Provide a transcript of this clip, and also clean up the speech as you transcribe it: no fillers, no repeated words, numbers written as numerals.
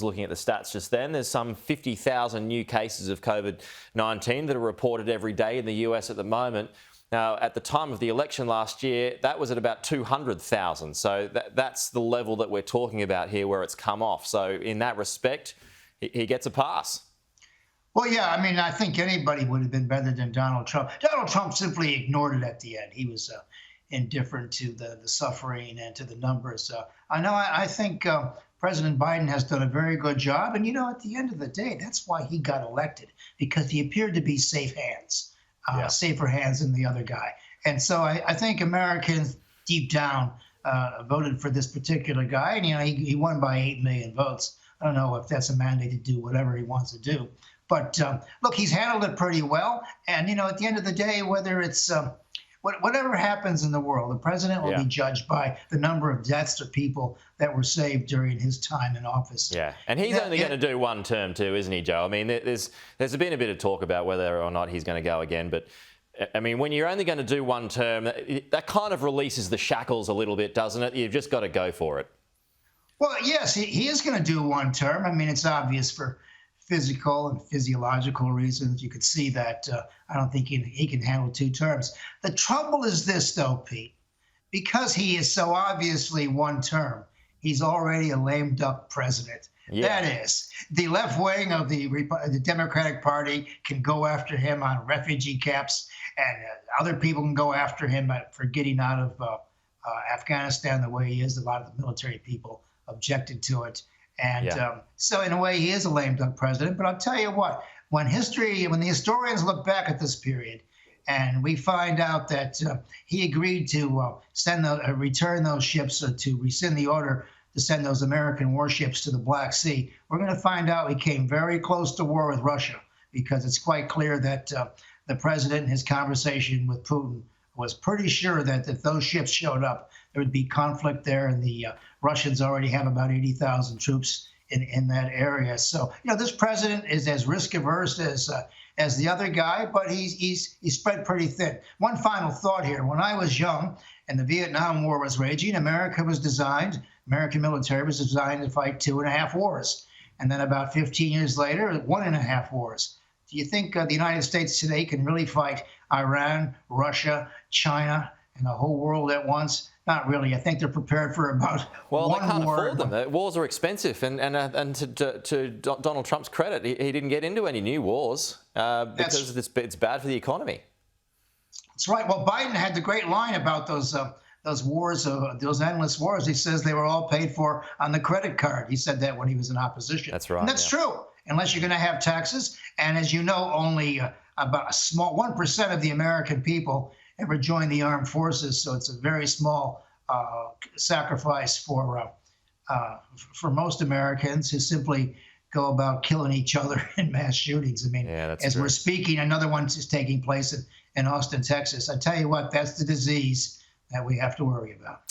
was looking at the stats just then. There's some 50,000 new cases of COVID-19 that are reported every day in the US at the moment. Now, at the time of the election last year, that was at about 200,000. So that's the level that we're talking about here where it's come off. So in that respect, he gets a pass. Well, yeah, I mean, I think anybody would have been better than Donald Trump. Donald Trump simply ignored it at the end. He was indifferent to the suffering and to the numbers. I think President Biden has done a very good job. And, at the end of the day, that's why he got elected, because he appeared to be safe hands. Safer hands than the other guy. And so I think Americans deep down voted for this particular guy. And, he won by 8 million votes. I don't know if that's a mandate to do whatever he wants to do. But look, he's handled it pretty well. And, at the end of the day, whether it's whatever happens in the world, the president will be judged by the number of deaths of people that were saved during his time in office. Yeah, and he's only going to do one term too, isn't he, Joe? I mean, there's been a bit of talk about whether or not he's going to go again. But, I mean, when you're only going to do one term, that kind of releases the shackles a little bit, doesn't it? You've just got to go for it. Well, yes, he is going to do one term. I mean, it's obvious for physical and physiological reasons. You could see that I don't think he can handle 2 terms. The trouble is this, though, Pete. Because he is so obviously one term, he's already a lame duck president. Yeah. That is, the left wing of the Democratic Party can go after him on refugee camps, and other people can go after him for getting out of Afghanistan the way he is. A lot of the military people objected to it. And so in a way, he is a lame duck president. But I'll tell you what, when the historians look back at this period and we find out that he agreed to return those ships, to rescind the order to send those American warships to the Black Sea, we're going to find out he came very close to war with Russia, because it's quite clear that the president in his conversation with Putin was pretty sure that if those ships showed up, there would be conflict there, and the Russians already have about 80,000 troops in that area. So, this president is as risk averse as the other guy, but he's spread pretty thin. One final thought here: when I was young and the Vietnam War was raging, American military was designed to fight 2.5 wars, and then about 15 years later, 1.5 wars. Do you think the United States today can really fight Iran, Russia, China, and the whole world at once? Not really. I think they're prepared for about one war. Well, they can't afford them. Wars are expensive, and to Donald Trump's credit, he didn't get into any new wars because it's bad for the economy. That's right. Well, Biden had the great line about those wars, those endless wars. He says they were all paid for on the credit card. He said that when he was in opposition. That's right. And that's true, unless you're going to have taxes. And as you know, only about a small 1% of the American people ever joined the armed forces, so it's a very small sacrifice for most Americans who simply go about killing each other in mass shootings. I mean, as we're speaking, another one is taking place in Austin, Texas. I tell you what, that's the disease that we have to worry about.